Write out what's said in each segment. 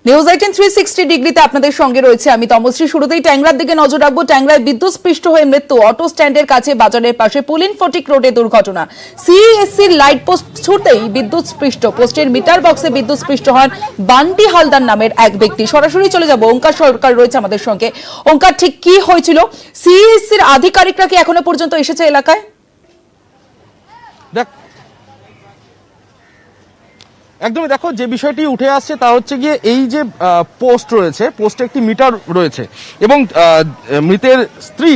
News 18 360 ডিগ্রিতে আপনাদের সঙ্গে রয়েছে আমি তমশ্রী। শুরুতেই ট্যাংরার দিকে নজর রাখবো। ট্যাংরায় বিদ্যুৎস্পৃষ্ট হয়ে মৃত্যু, অটো স্ট্যান্ডের কাছে বাজারের পাশে পুলিন ফটিক রোডে দুর্ঘটনা। সিএসসির লাইট পোস্ট ছুটতেই বিদ্যুৎস্পৃষ্ট, পোস্টের মিটার বক্সে বিদ্যুৎস্পৃষ্ট হন বান্টি হালদার নামের এক ব্যক্তি। সরাসরি চলে যাব, ওঙ্কার সরকার রয়েছে আমাদের সঙ্গে। ওঙ্কার, ঠিক কি হয়েছিল? সিএসসির আধিকারিকরা কি এখনো পর্যন্ত এসেছে এলাকায়? একদমই, দেখো যে বিষয়টি উঠে আসছে তা হচ্ছে গিয়ে এই যে পোস্ট রয়েছে, পোস্টে একটি মিটার রয়েছে এবং মৃতের স্ত্রী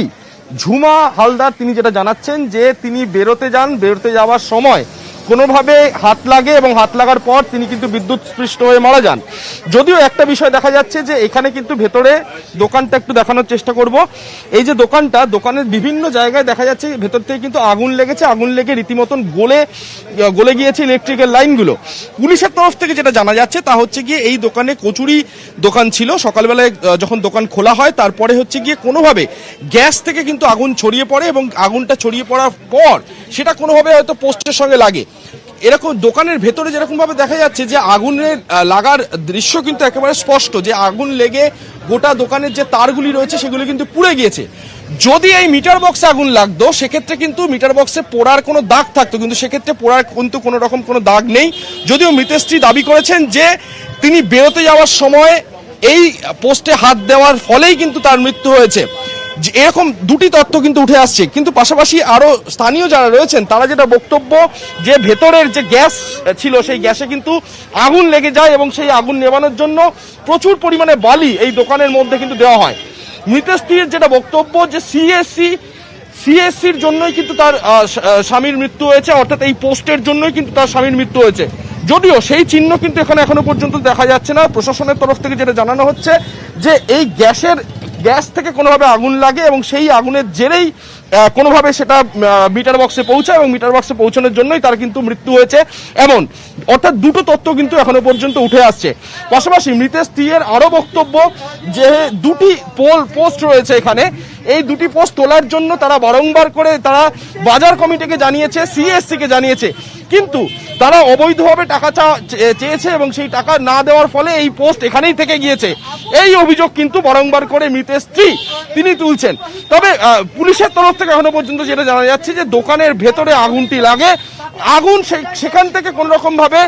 ঝুমা হালদার তিনি যেটা জানাচ্ছেন যে তিনি বেরোতে যাওয়ার সময় কোনোভাবে হাত লাগে এবং হাত লাগার পর তিনি কিন্তু বিদ্যুৎস্পৃষ্ট হয়ে মারা যান। যদিও একটা বিষয় দেখা যাচ্ছে যে এখানে কিন্তু ভেতরে দোকানটা একটু দেখানোর চেষ্টা করব। এই যে দোকানের বিভিন্ন জায়গায় দেখা যাচ্ছে ভেতর থেকে কিন্তু আগুন লেগেছে, আগুন লেগে রীতিমতন গলে গিয়েছে ইলেকট্রিক্যাল লাইনগুলো। পুলিশের তরফ থেকে যেটা জানা যাচ্ছে তা হচ্ছে গিয়ে এই দোকানে কচুরি দোকান ছিল, সকালবেলায় যখন দোকান খোলা হয় তারপরে হচ্ছে গিয়ে কোনোভাবে গ্যাস থেকে কিন্তু আগুন ছড়িয়ে পড়ে এবং আগুনটা ছড়িয়ে পড়ার পর সেটা কোনোভাবে হয়তো পোস্টের সঙ্গে লাগে। এরকম দোকানের ভেতরে যেরকম ভাবে দেখা যাচ্ছে যে আগুনের লাগার দৃশ্য কিন্তু একেবারে স্পষ্ট, যে আগুন লেগে গোটা দোকানের যে তারগুলি রয়েছে সেগুলি কিন্তু পুড়ে গিয়েছে। যদি এই মিটার বক্সে আগুন লাগতো সেক্ষেত্রে কিন্তু মিটার বক্সে পোড়ার কোনো দাগ থাকতো, কিন্তু সেক্ষেত্রে পোড়ার কিন্তু কোনো রকম কোনো দাগ নেই। যদিও মৃতের স্ত্রী দাবি করেছেন যে তিনি বেরোতে যাওয়ার সময় এই পোস্টে হাত দেওয়ার ফলেই কিন্তু তার মৃত্যু হয়েছে। এরকম দুটি তথ্য কিন্তু উঠে আসছে, কিন্তু পাশাপাশি আরো স্থানীয় যারা রয়েছেন তারা যেটা বক্তব্য যে ভেতরের যে গ্যাস ছিল সেই গ্যাসে কিন্তু আগুন লেগে যায় এবং সেই আগুন নেভানোর জন্য প্রচুর পরিমাণে বালি এই দোকানের মধ্যে কিন্তু দেওয়া হয়। মৃতের স্ত্রীর যেটা বক্তব্য যে সিএসসির জন্যই কিন্তু তার স্বামীর মৃত্যু হয়েছে, অর্থাৎ এই পোস্টের জন্যই কিন্তু তার স্বামীর মৃত্যু হয়েছে। যদিও সেই চিহ্ন কিন্তু এখনো পর্যন্ত দেখা যাচ্ছে না। প্রশাসনের তরফ থেকে যেটা জানানো হচ্ছে যে এই গ্যাস থেকে কোনোভাবে আগুন লাগে এবং সেই আগুনের জেরেই কোনোভাবে সেটা মিটার বক্সে পৌঁছায় এবং মিটার বক্সে পৌঁছানোর জন্যই তার কিন্তু মৃত্যু হয়েছে এমন, অর্থাৎ দুটো তথ্য কিন্তু এখনো পর্যন্ত উঠে আসছে। পাশাপাশি মৃতের স্ত্রীর আরো বক্তব্য যে দুটি পোস্ট রয়েছে এখানে, এই দুটি পোস্ট তোলার জন্য তারা বারংবার করে তারা বাজার কমিটিকে জানিয়েছে, সিএসসি কে জানিয়েছে, কিন্তু তারা অবৈধভাবে টাকা চেয়েছে এবং সেই টাকা না দেওয়ার ফলে এই পোস্ট এখানেই থেকে গিয়েছে। এই অভিযোগ কিন্তু বারংবার করে মৃতের স্ত্রী তিনি তুলছেন। তবে পুলিশের তরফ থেকে এখনো পর্যন্ত যেটা জানা যাচ্ছে যে দোকানের ভেতরে আগুনটি লাগে, আগুন সেখান থেকে কোন রকম ভাবে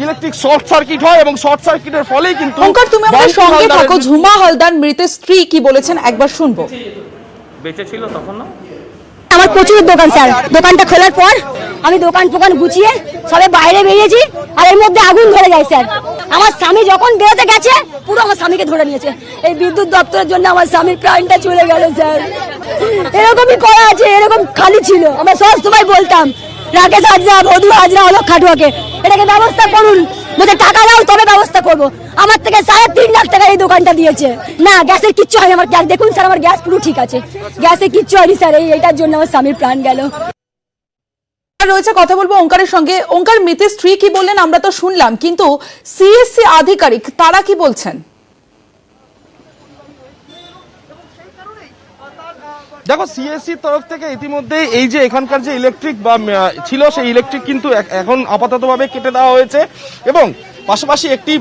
ইলেকট্রিক শর্ট সার্কিট হয় এবং শর্ট সার্কিটের ফলেই কিন্তু। তুমি আমাদের সঙ্গে থাকো। ঝুমা হালদার মৃতের স্ত্রী কি বলেছেন একবার শুনবো। বেঁচে ছিল তখন না, আমার প্রচুর দোকান স্যার, দোকানটা খোলার পর আমি দোকান গুছিয়ে সবে বাইরে বেরিয়েছি আর এর মধ্যে আগুন ধরে যায় স্যার। আমার স্বামী যখন বেরোতে গেছে পুরো আমার স্বামীকে ধরে নিয়েছে। এই বিদ্যুৎ দপ্তরের জন্য আমার স্বামীর প্রাণটা চলে গেল স্যার। এরকমই করা আছে, এরকম খালি ছিল। আমরা সব সময় বলতাম রাকেশ হাজরা, মধু হাজরা, অলোক খাটুয়াকে এটাকে ব্যবস্থা করুন, বলতে টাকা দাও তবে ব্যবস্থা করবো। আমার থেকে 3.5 লাখ টাকা এই দোকানটা দিয়েছে। না, গ্যাসের কিচ্ছু হয়নি আমার। গ্যাস দেখুন স্যার, আমার গ্যাস পুরো ঠিক আছে, গ্যাসের কিচ্ছু হয়নি স্যার। এইটার জন্য আমার স্বামীর প্রাণ গেল। রয়েছে কথা বলবো ওঙ্কারের সঙ্গে। ওঙ্কার, মৃতের স্ত্রী কি বললেন আমরা তো শুনলাম, কিন্তু সিএসসি আধিকারিক তারা কি বলছেন? দেখো, সিএসসির তরফ থেকে ইতিমধ্যে এই যে এখানকার যে ইলেকট্রিক বা ছিল সেই ইলেকট্রিক কিন্তু এখন আপাততভাবে কেটে দেওয়া হয়েছে এবং পাশাপাশি একটি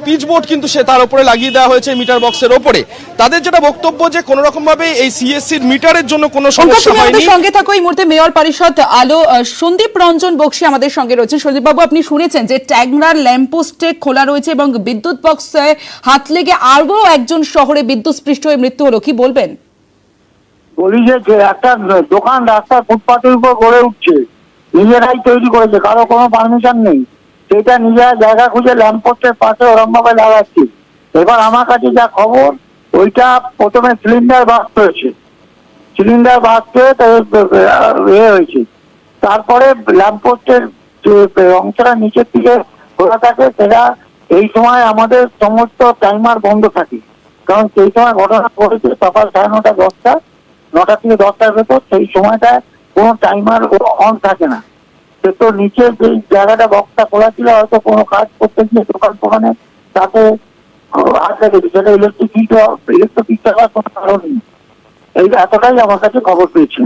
পিচবোর্ড কিন্তু সে তার উপরে লাগিয়ে দেওয়া হয়েছে মিটার বক্সের ওপরে। তাদের যেটা বক্তব্য যে কোনো রকম ভাবে এই সিএসসির মিটারের জন্য কোনো সমস্যা হয়নি। সঙ্গে থাকো এই মুহূর্তে মেয়র পরিষদ আলো সন্দীপ রঞ্জন বক্সী আমাদের সঙ্গে রয়েছেন। সন্দীপ বাবু, আপনি শুনেছেন যে ট্যাংরার ল্যাম্পপোস্টে খোলা রয়েছে এবং বিদ্যুৎ বক্সে হাত লেগে আরও একজন শহরে বিদ্যুৎস্পৃষ্ট হয়ে মৃত্যু হলো, কি বলবেন? বলি যে একটা দোকান রাস্তার ফুটপাতের উপর গড়ে উঠছে, নিজেরাই তৈরি করেছে, কারো কোনো পারমিশন নেই। সেটা নিজেরা জায়গা খুঁজে ল্যাম্পপোস্টের পাশে ওরম ভাবে লাগাচ্ছে। এবার আমার কাছে যা খবর, ওইটা প্রথমে সিলিন্ডার বাস্ট হয়েছে, হয়েছে। তারপরে ল্যাম্পপোস্টের যে অংশটা নিচের দিকে খোলা থাকে সেটা এই সময় আমাদের সমস্ত টাইমার বন্ধ থাকে, কারণ সেই সময় ঘটনা ঘটেছে সকাল 9:30 10টা, 9টা থেকে 10টার ভেতর। সেই সময়টায় কোনো টাইমার অন থাকে না। সে তো নিচে যে জায়গাটা বক্সটা খোলা ছিল, হয়তো কোনো কাজ করতে গিয়ে দোকানে তাতে হাত লেগেছে, সেটা ইলেকট্রিক থাকার কোনো কারণ নেই। এই এতটাই আমার কাছে খবর পেয়েছি।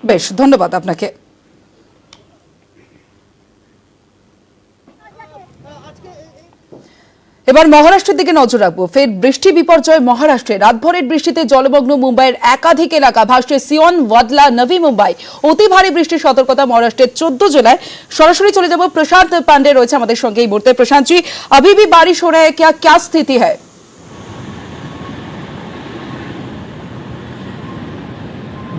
বেশ, ধন্যবাদ আপনাকে। এবার মহারাষ্ট্রের দিকে নজর রাখবো। ফের বৃষ্টি বিপর্যয় মহারাষ্ট্রে। রাতভরের বৃষ্টিতে জলমগ্ন মুম্বাইয়ের একাধিক এলাকা। ভাসছে সিওন, ওয়াদলা, নভি মুম্বাই। অতি ভারী বৃষ্টির সতর্কতা মহারাষ্ট্রের 14 জেলায়। সরাসরি চলে যাব, প্রশান্ত পান্ডে রয়েছে আমাদের সঙ্গে এই মুহূর্তে। প্রশান্ত জি, अभी भी बारिश हो रहा है, क्या स्थिति है?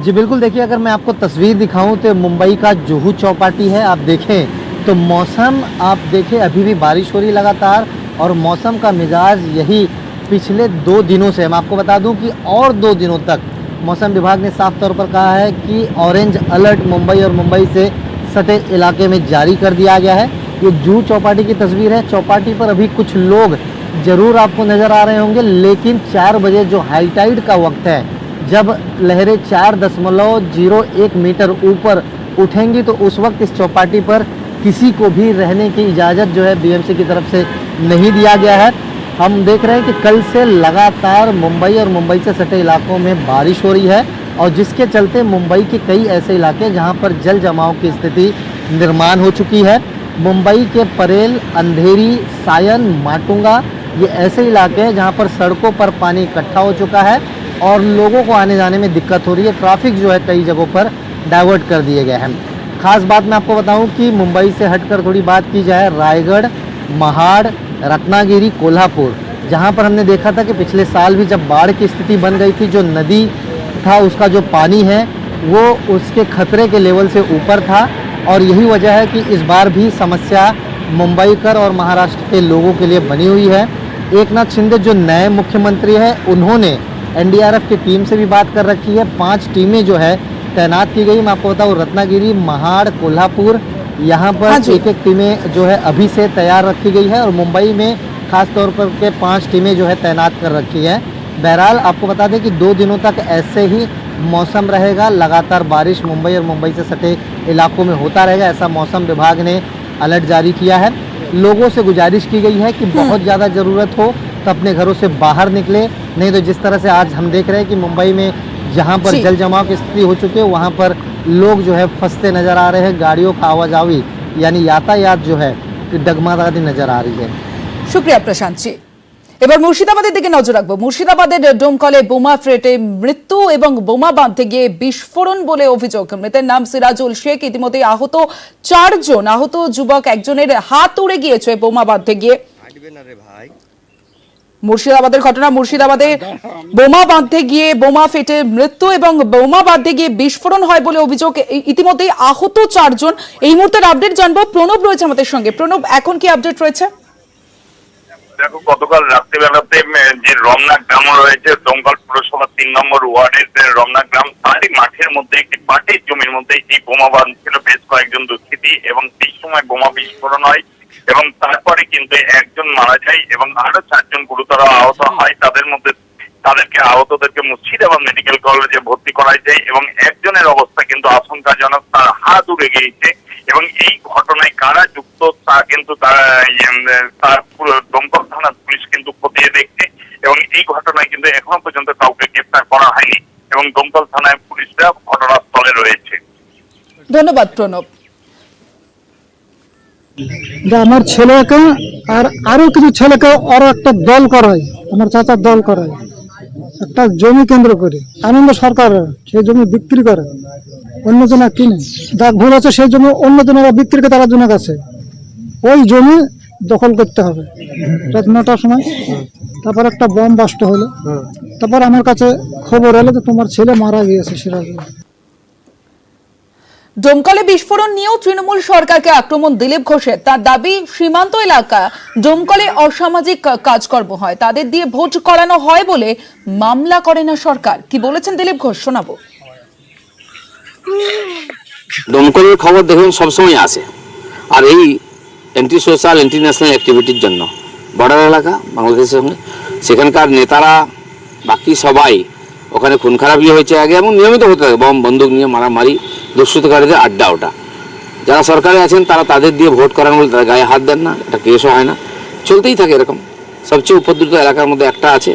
जी बिल्कुल, देखिए अगर मैं आपको तस्वीर दिखाऊं तो मुंबई का जुहू चौपाटी है। आप देखें तो मौसम, आप देखें अभी भी बारिश हो रही लगातार, और मौसम का मिजाज यही पिछले 2 दिनों से। मैं आपको बता दूं कि और 2 दिनों तक मौसम विभाग ने साफ तौर पर कहा है कि ऑरेंज अलर्ट मुंबई और मुंबई से सटे इलाके में जारी कर दिया गया है। ये जुहू चौपाटी की तस्वीर है। चौपाटी पर अभी कुछ लोग ज़रूर आपको नज़र आ रहे होंगे, लेकिन 4 बजे जो हाई टाइड का वक्त है, जब लहरें 4.01 मीटर ऊपर उठेंगी, तो उस वक्त इस चौपाटी पर किसी को भी रहने की इजाज़त जो है बीएमसी की तरफ से नहीं दिया गया है। हम देख रहे हैं कि कल से लगातार मुंबई और मुंबई से सटे इलाकों में बारिश हो रही है, और जिसके चलते मुंबई के कई ऐसे इलाके जहां पर जल जमाव की स्थिति निर्माण हो चुकी है। मुंबई के परेल, अंधेरी, सायन, माटुंगा, ये ऐसे इलाके हैं जहां पर सड़कों पर पानी इकट्ठा हो चुका है और लोगों को आने जाने में दिक्कत हो रही है। ट्रैफिक जो है कई जगहों पर डाइवर्ट कर दिए गए हैं। खास बात मैं आपको बताऊं कि मुंबई से हटकर थोड़ी बात की जाए, रायगढ़, महाड़, रत्नागिरी, कोल्हापुर, जहां पर हमने देखा था कि पिछले साल भी जब बाढ़ की स्थिति बन गई थी, जो नदी था उसका जो पानी है वो उसके खतरे के लेवल से ऊपर था, और यही वजह है कि इस बार भी समस्या मुंबईकर और महाराष्ट्र के लोगों के लिए बनी हुई है। एकनाथ शिंदे जो नए मुख्यमंत्री हैं, उन्होंने एनडीआरएफ की टीम से भी बात कर रखी है। 5 टीमें जो है तैनात की गई। मैं आपको बताऊँ, रत्नागिरी, महाड़, कोल्हापुर, यहाँ पर एक टीमें जो है अभी से तैयार रखी गई है, और मुंबई में खास तौर पर के 5 टीमें जो है तैनात कर रखी है। बहरहाल आपको बता दें कि 2 दिनों तक ऐसे ही मौसम रहेगा। लगातार बारिश मुंबई और मुंबई से सटे इलाकों में होता रहेगा, ऐसा मौसम विभाग ने अलर्ट जारी किया है। लोगों से गुजारिश की गई है कि बहुत ज़्यादा ज़रूरत हो तो अपने घरों से बाहर निकले, नहीं तो जिस तरह से आज हम देख रहे हैं कि मुंबई में जहां पर जल जमाव की स्थिति हो चुकी है, वहां पर लोग जो है फंसते नजर आ रहे हैं। गाड़ियों का आवाजावी यानी यातायात जो है डगमगाती नजर आ रही है। শুক্রিয়া প্রশান্ত জি। এবার মুর্শিদাবাদের দিকে নজর রাখবো। মুর্শিদাবাদের ডোমকলে বোমা ফেটে মৃত্যু এবং বোমা বাঁধতে গিয়ে বিস্ফোরণ বলে অভিযোগ। মৃতের নাম সিরাজুল শেখ। ইতিমধ্যে আহত 4 জন। আহত যুবক একজনের হাত উড়ে গিয়েছে বোমা বাঁধতে গিয়ে। মুর্শিদাবাদের ঘটনা। মুর্শিদাবাদে বোমা বাঁধতে গিয়ে বোমা ফেটে মৃত্যু এবং বোমা বাঁধতে গিয়ে বিস্ফোরণ হয় বলে অভিযোগ। ইতিমধ্যে আহত 4 জন। এই মুহূর্তের আপডেট জানবো, প্রণব রয়েছে আমাদের সঙ্গে। প্রণব, এখন কি আপডেট রয়েছে? দেখো, গতকাল রাত্রিবেলাতে যে রমনা গ্রাম রয়েছে, দমকল পুরসভা 3 নম্বর ওয়ার্ডের রমনা গ্রাম, তারই মাঠের মধ্যে একটি পাটের জমির মধ্যে এই বোমা বাঁধছিল বেশ কয়েকজন দুষ্কৃতী, এবং সেই সময় বোমা বিস্ফোরণ হয়, এবং তারপরে কিন্তু একজন মারা যায় এবং আরো 4 জন গুরুতর আহত হয়। তাদেরকে আহতদেরকে মুর্শিদাবাদ মেডিকেল কলেজে ভর্তি করা যায়, এবং একজনের অবস্থা কিন্তু আশঙ্কাজনক, তার হাত উড়ে গিয়েছে। এবং এই ঘটনায় কারা যুক্ত তা কিন্তু তার দমকল থানার পুলিশ কিন্তু খতিয়ে দেখছে, এবং এই ঘটনায় কিন্তু এখনো পর্যন্ত কাউকে গ্রেফতার করা হয়নি, এবং দমকল থানায় পুলিশরা ঘটনাস্থলে রয়েছে। ধন্যবাদ প্রণব। আমার ছেলেকে আর আরো কিছু ছেলেকে আরো একটা দল করায়, আমার চাচার দল করায়, একটা জমি কেন্দ্র করে আনন্দ সরকার সেই জমি বিক্রি করে, অন্যজনা কিনে দাগ ভুল আছে, সেই জমি অন্যজনেরা বিক্রি করে তারা জনের কাছে ওই জমি দখল করতে হবে। রাত 9টার সময় তারপর একটা বম বাস্ট হলো, তারপর আমার কাছে খবর এলো যে তোমার ছেলে মারা গিয়েছে সিরাজুল। ডোমকলে বিস্ফোরণ নিয়েও তৃণমূল সরকারকে আক্রমণ দিলীপ ঘোষের। তার দাবি, সীমান্ত এলাকা ডোমকলে অসামাজিক কাজকর্ম হয়, তাদের দিয়ে ভোট করানো হয় বলে মামলা করে না সরকার। কি বলেছেন দিলীপ ঘোষ, শোনাবো। দমকলের খবর দেখুন সবসময় আসে, আর এই অ্যান্টি সোশ্যাল অ্যান্টি ন্যাশনাল অ্যাক্টিভিটির জন্য বর্ডার এলাকা বাংলাদেশের সঙ্গে, সেখানকার নেতারা বাকি সবাই ওখানে খুন খারাপি হয়েছে আগে, এবং নিয়মিত হতে থাকে বম বন্দুক নিয়ে মারামারি, দুষ্কৃতকারীদের আড্ডা। ওটা যারা সরকারে আছেন তারা তাদের দিয়ে ভোট করানো বলে তারা গায়ে হাত দেন না, এটা কেসও হয় না, চলতেই থাকে এরকম। সবচেয়ে উপদ্রুত এলাকার মধ্যে একটা আছে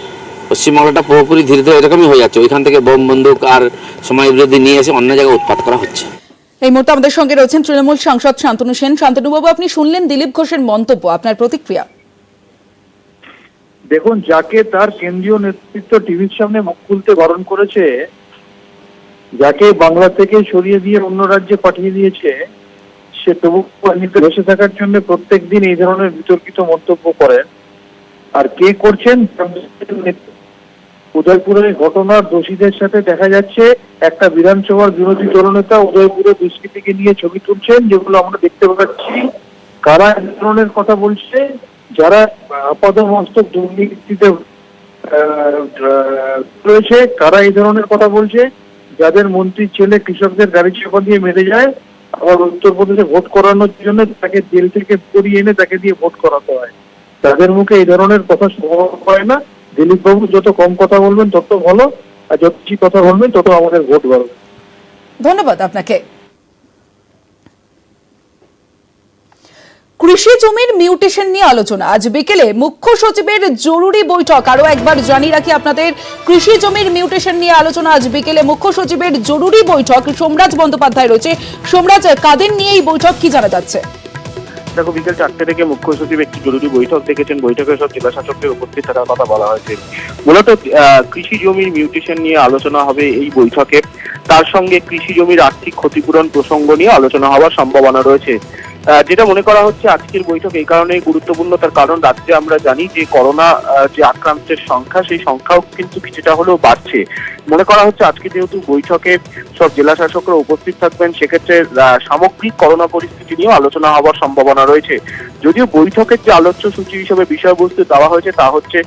পশ্চিমবাংলাটা, পুরোপুরি ধীরে ধীরে এরকমই হয়ে যাচ্ছে। ওইখান থেকে বম বন্দুক আর সময় বিরোধী নিয়ে এসে অন্য জায়গায় উৎপাত করা হচ্ছে। এই মুহূর্তে আমাদের সঙ্গে রয়েছেন তৃণমূল সাংসদ শান্তনু সেন। শান্তনুবাবু, আপনি শুনলেন দিলীপ ঘোষের মন্তব্য, আপনার প্রতিক্রিয়া? দেখুন, যাকে তার কেন্দ্রীয় নেতৃত্ব টিভির সামনে মুখ খুলতে বারণ করেছে, যাকে বাংলা থেকে সরিয়ে দিয়ে অন্য রাজ্যে পাঠিয়ে দিয়েছে, সে তবু বাহিনীতে বসে থাকার জন্য প্রত্যেকদিন এই ধরনের বিতর্কিত মন্তব্য করেন। আর কে করছেন? উদয়পুরের ঘটনার দোষীদের সাথে দেখা যাচ্ছে একটা বিধানসভার বিরোধী দলনেতা উদয়পুরে দুষ্কৃতীকে নিয়ে ছবি তুলছেন, যেগুলো আমরা দেখতে পাচ্ছি। কারা এই ধরনের কথা বলছে? যারা আপাদমস্তক দুর্নীতিতে রয়েছে, কারা এই ধরনের কথা বলছে? যাদের মন্ত্রীর ছেলে কৃষকদের গাড়ি চাপা দিয়ে মেরে যায়, আবার উত্তরপ্রদেশে ভোট করানোর জন্য তাকে জেল থেকে করিয়ে এনে তাকে দিয়ে ভোট করাতে হয়। তাদের মুখে এই ধরনের কথা শোনা হয় না। দিলীপ বাবু যত কম কথা বলবেন তত ভালো, আর যত বেশি কথা বলবেন তত আমাদের ভোট বাড়বে। ধন্যবাদ আপনাকে। কৃষি জমির মিউটেশন নিয়ে আলোচনা আজ বিকেলে মুখ্য সচিবের জরুরি বৈঠক। আরো একবার জানিয়ে রাখি আপনাদের, কৃষি জমির মিউটেশন নিয়ে আলোচনা আজ বিকেলে মুখ্য সচিবের জরুরি বৈঠক। সোমরাজ বন্দ্যোপাধ্যায় রয়েছে। সোমরাজ, কাদের নিয়ে এই বৈঠক, কি জানা যাচ্ছে? দেখো, বিকেল 4টে থেকে মুখ্য সচিব একটি জরুরি বৈঠক ডেকেছেন। বৈঠকে সব জেলা শাসকদের উপস্থিত থাকার কথা বলা হয়েছে। মূলত কৃষি জমির মিউটেশন নিয়ে আলোচনা হবে এই বৈঠকে। তার সঙ্গে কৃষি জমির আর্থিক ক্ষতিপূরণ প্রসঙ্গ নিয়ে আলোচনা হওয়ার সম্ভাবনা রয়েছে। যেটা মনে করা হচ্ছে আজকের বৈঠক এই কারণেই গুরুত্বপূর্ণ, তার কারণ রাজ্যে আমরা জানি যে করোনা যে আক্রান্তের সংখ্যা, সেই সংখ্যাও কিন্তু কিছুটা হলেও বাড়ছে। মনে করা হচ্ছে আজকে যেহেতু বৈঠকে সব জেলা শাসকরা উপস্থিত থাকবেন, সেক্ষেত্রে সামগ্রিক করোনা পরিস্থিতি নিয়েও আলোচনা হওয়ার সম্ভাবনা রয়েছে। যদিও বৈঠকের যে আলোচ্য সূচি হিসেবে বিষয়বস্তু দেওয়া হয়েছে তা হচ্ছে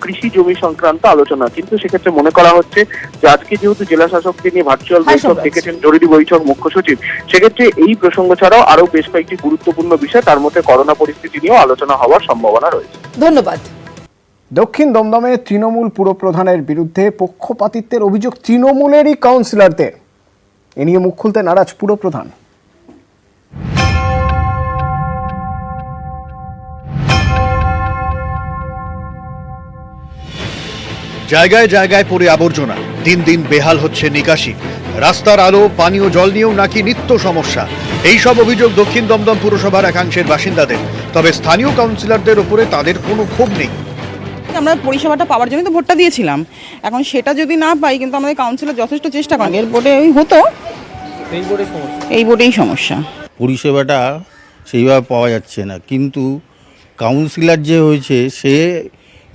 কৃষি জমি সংক্রান্ত আলোচনা, কিন্তু সেক্ষেত্রে মনে করা হচ্ছে যে আজকে যেহেতু জেলা শাসককে নিয়ে ভার্চুয়াল বৈঠক ডেকেছেন জরুরি বৈঠক মুখ্য সচিব, সেক্ষেত্রে এই প্রসঙ্গ ছাড়াও আরো বেশ কয়েকটি গুরুত্বপূর্ণ বিষয়, তার মধ্যে করোনা পরিস্থিতি নিয়েও আলোচনা হওয়ার সম্ভাবনা রয়েছে। ধন্যবাদ। দক্ষিণ দমদমে তৃণমূল পুরপ্রধানের বিরুদ্ধে পক্ষপাতিত্বের অভিযোগ তৃণমূলেরই কাউন্সিলরদের। এ নিয়ে মুখ খুলতে নারাজ পুরপ্রধান। জায়গায় জায়গায় পড়ে আবর্জনা, দিন দিন বেহাল হচ্ছে নিকাশি, রাস্তার আলো পানীয় জল নিয়েও নাকি নিত্য সমস্যা। এইসব অভিযোগ দক্ষিণ দমদম পুরসভার একাংশের বাসিন্দাদের। তবে স্থানীয় কাউন্সিলরদের উপরে তাদের কোনো ক্ষোভ নেই। আমরা পরিষেবাটা পাওয়ার জন্য তো ভোটটা দিয়েছিলাম, এখন সেটা যদি না পাই, কিন্তু আমাদের কাউন্সিলর যথেষ্ট চেষ্টা করেন। এর ভোটে ওই হতো, এই ভোটেই সমস্যা। পরিষেবাটা সেইভাবে পাওয়া যাচ্ছে না, কিন্তু কাউন্সিলর যে হয়েছে সে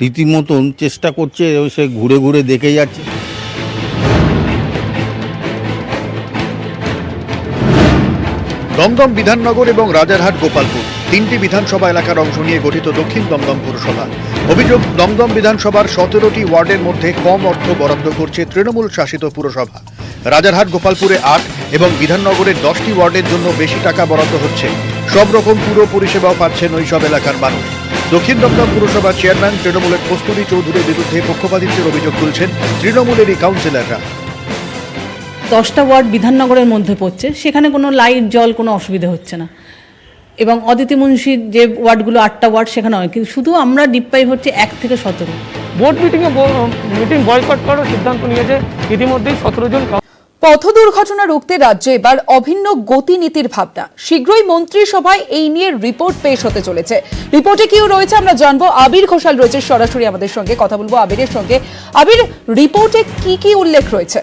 রীতিমতন চেষ্টা করছে, সে ঘুরে ঘুরে দেখে যাচ্ছে। দমদম বিধাননগর এবং রাজারহাট গোপালপুর তিনটি বিধানসভা এলাকার অংশ নিয়ে গঠিত দক্ষিণ দমদম পুরসভা। অভিযোগ, দমদম বিধানসভার 17টি ওয়ার্ডের মধ্যে কম অর্থ বরাদ্দ করছে তৃণমূল শাসিত পুরসভা। রাজারহাট গোপালপুরে 8 এবং বিধাননগরের 10টি ওয়ার্ডের জন্য বেশি টাকা বরাদ্দ হচ্ছে। সব রকম পুরো পরিষেবাও পাচ্ছেন ওই সব এলাকার মানুষ। দক্ষিণ দমদম পুরসভার চেয়ারম্যান তৃণমূলের কস্তুরী চৌধুরীর বিরুদ্ধে পক্ষপাতিত্বের অভিযোগ তুলছেন তৃণমূলেরই কাউন্সিলররা। 10টা ওয়ার্ড বিধাননগরের মধ্যে পড়ছে, সেখানে কোনো লাইট জল কোনো অসুবিধা হচ্ছে না। এবং অদিতি মুন্সির যে ওয়ার্ডগুলো 8টা ওয়ার্ড, সেখানে হয়, কিন্তু শুধু আমরা ডিপ পাইপ হচ্ছে 1 থেকে 17। বোর্ড মিটিং বয়কট করার সিদ্ধান্ত নিয়েছে ইতিমধ্যেই 17 জন। পথ দুর্ঘটনা রুখতে রাজ্যে এবার অভিন্ন গতিনীতির ভাবনা। শীঘ্রই মন্ত্রিসভায় এই নিয়ে রিপোর্ট পেশ হতে চলেছে। রিপোর্টে কি রয়েছে আমরা জানবো। আবির ঘোষাল রয়েছে সরাসরি আমাদের সঙ্গে, কথা বলবো আবিরের সঙ্গে। আবির, রিপোর্টে কি কি উল্লেখ রয়েছে?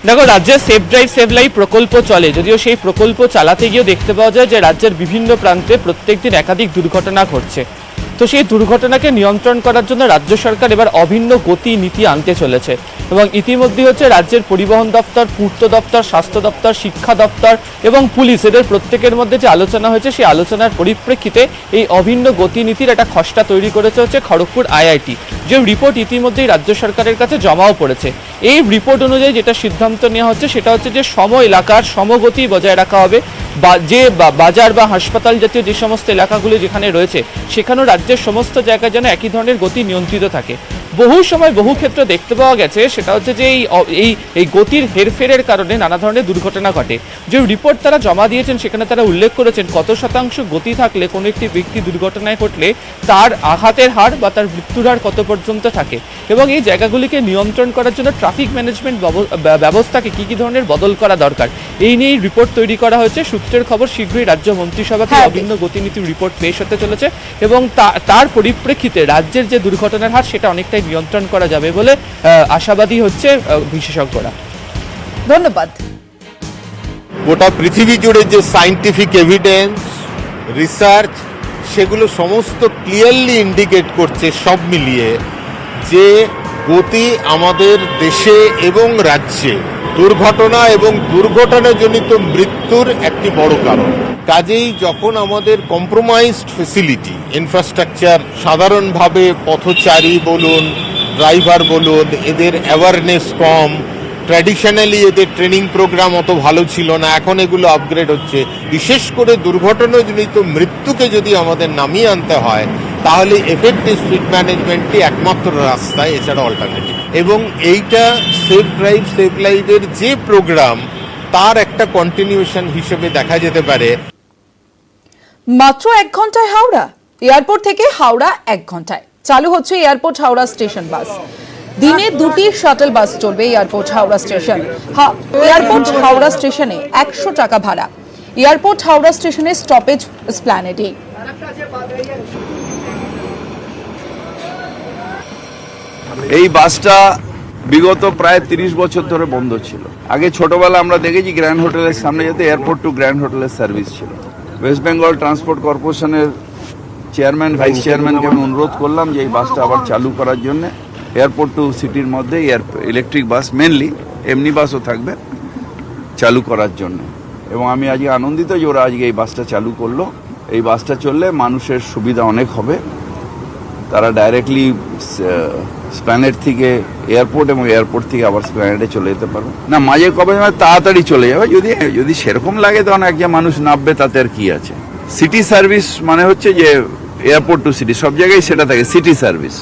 দেখো, রাজ্যে সেফ ড্রাইভ সেভ লাইফ প্রকল্প চলে, যদিও সেই প্রকল্প চালাতে গিয়েও দেখতে পাওয়া যায় যে রাজ্যের বিভিন্ন প্রান্তে প্রত্যেকদিন একাধিক দুর্ঘটনা ঘটছে। তো সেই দুর্ঘটনাকে নিয়ন্ত্রণ করার জন্য রাজ্য সরকার এবার অভিন্ন গতি নীতি আনতে চলেছে এবং ইতিমধ্যে হচ্ছে রাজ্যের পরিবহন দপ্তর, পূর্ত দপ্তর, স্বাস্থ্য দপ্তর, শিক্ষা দপ্তর এবং পুলিশ, এদের প্রত্যেকের মধ্যে যে আলোচনা হয়েছে সেই আলোচনার পরিপ্রেক্ষিতে এই অভিন্ন গতিনীতির একটা খসড়া তৈরি করেছে হচ্ছে খড়গপুর IIT, যে রিপোর্ট ইতিমধ্যেই রাজ্য সরকারের কাছে জমাও পড়েছে। এই রিপোর্ট অনুযায়ী যেটা সিদ্ধান্ত নেওয়া হচ্ছে সেটা হচ্ছে যে সম এলাকার সমগতি বজায় রাখা হবে, বা যে বাজার বা হাসপাতাল জাতীয় যে সমস্ত এলাকাগুলি যেখানে রয়েছে সেখানেও রাজ্যের সমস্ত জায়গায় যেন একই ধরনের গতি নিয়ন্ত্রিত থাকে। বহু সময় বহু ক্ষেত্রে দেখতে পাওয়া গেছে সেটা হচ্ছে যে এই গতির হেরফেরের কারণে নানা ধরনের দুর্ঘটনা ঘটে। যে রিপোর্ট তারা জমা দিয়েছেন সেখানে তারা উল্লেখ করেছেন কত শতাংশ গতি থাকলে কোনো একটি ব্যক্তি দুর্ঘটনায় ঘটলে তার আঘাতের হার বা তার মৃত্যুর হার কত পর্যন্ত থাকে, এবং এই জায়গাগুলিকে নিয়ন্ত্রণ করার জন্য ট্রাফিক ম্যানেজমেন্ট ব্যবস্থাকে কী কী ধরনের বদল করা দরকার, এই নিয়ে রিপোর্ট তৈরি করা হয়েছে। সূত্রের খবর শীঘ্রই রাজ্য মন্ত্রিসভাকে অভিন্ন গতিনীতির রিপোর্ট পেশ হতে চলেছে এবং তার পরিপ্রেক্ষিতে রাজ্যের যে দুর্ঘটনার হার সেটা অনেকটাই নিয়ন্ত্রণ করা যাবে বলে আশাবাদী হচ্ছে বিশেষজ্ঞরা। ধন্যবাদ। গোটা পৃথিবী জুড়ে যে সায়েন্টিফিক এভিডেন্স, রিসার্চ, সেগুলো সমস্ত ক্লিয়ারলি ইন্ডিকেট করছে সব মিলিয়ে যে গতি আমাদের দেশে এবং রাজ্যে দুর্ঘটনা এবং দুর্ঘটনাজনিত মৃত্যুর একটি বড় কারণ। কাজেই যখন আমাদের কম্প্রোমাইজড ফেসিলিটি, ইনফ্রাস্ট্রাকচার, সাধারণভাবে পথচারী বলুন, ড্রাইভার বলুন, এদের অ্যাওয়ারনেস কম, ট্র্যাডিশনালি এদের ট্রেনিং প্রোগ্রাম অত ভালো ছিল না, এখন এগুলো আপগ্রেড হচ্ছে। বিশেষ করে দুর্ঘটনাজনিত মৃত্যুকে যদি আমাদের নামিয়ে আনতে হয় তাহলে এফেক্টিভ স্পিড ম্যানেজমেন্টই একমাত্র রাস্তায়, এছাড়া অল্টারনেটিভ। এবং এইটা সেফ ড্রাইভ সেফ লাইফের যে প্রোগ্রাম তার একটা কন্টিনিউশন হিসেবে দেখা যেতে পারে। মাত্র 1 ঘন্টায় হাওড়া এয়ারপোর্ট থেকে হাওড়া 1 ঘন্টায় চালু হচ্ছে এয়ারপোর্ট হাওড়া স্টেশন বাস। দিনে 2টি শাটল বাস চলবে airport Howrah station. Airport Howrah স্টেশনে 100 টাকা ভাড়া। এয়ারপোর্ট হাওড়া স্টেশনে স্টপেজ এসপ্ল্যানেডে। এই বাসটা বিগত প্রায় 30 বছর ধরে বন্ধ ছিল। আগে ছোটবেলা আমরা দেখেছি গ্র্যান্ড হোটেলের সামনে যেতে এয়ারপোর্ট টু গ্র্যান্ড হোটেলের সার্ভিস ছিল। ওয়েস্ট বেঙ্গল ট্রান্সপোর্ট কর্পোরেশনের চেয়ারম্যান, ভাইস চেয়ারম্যানকে আমি অনুরোধ করলাম যে এই বাসটা আবার চালু করার জন্য। এয়ারপোর্ট টু সিটির মধ্যে ইলেকট্রিক বাস, মেনলি এমনি বাসও থাকবে, চালু করার জন্য। এবং আমি আজকে আনন্দিত যে ওরা আজকে এই বাসটা চালু করলো। এই বাসটা চললে মানুষের সুবিধা অনেক হবে। তারা ডাইরেক্টলি স্প্ল্যানেড থেকে এয়ারপোর্ট এবং এয়ারপোর্ট থেকে আবার স্প্ল্যানেডে চলে যেতে পারবে না। মাঝে কবে তাড়াতাড়ি চলে যাবে, যদি সেরকম লাগে তখন একজন মানুষ নামবে, তাতে আর কি আছে। সিটি সার্ভিস মানে হচ্ছে যে এয়ারপোর্ট টু সিটি, সব জায়গায় সেটা থাকে সিটি সার্ভিস।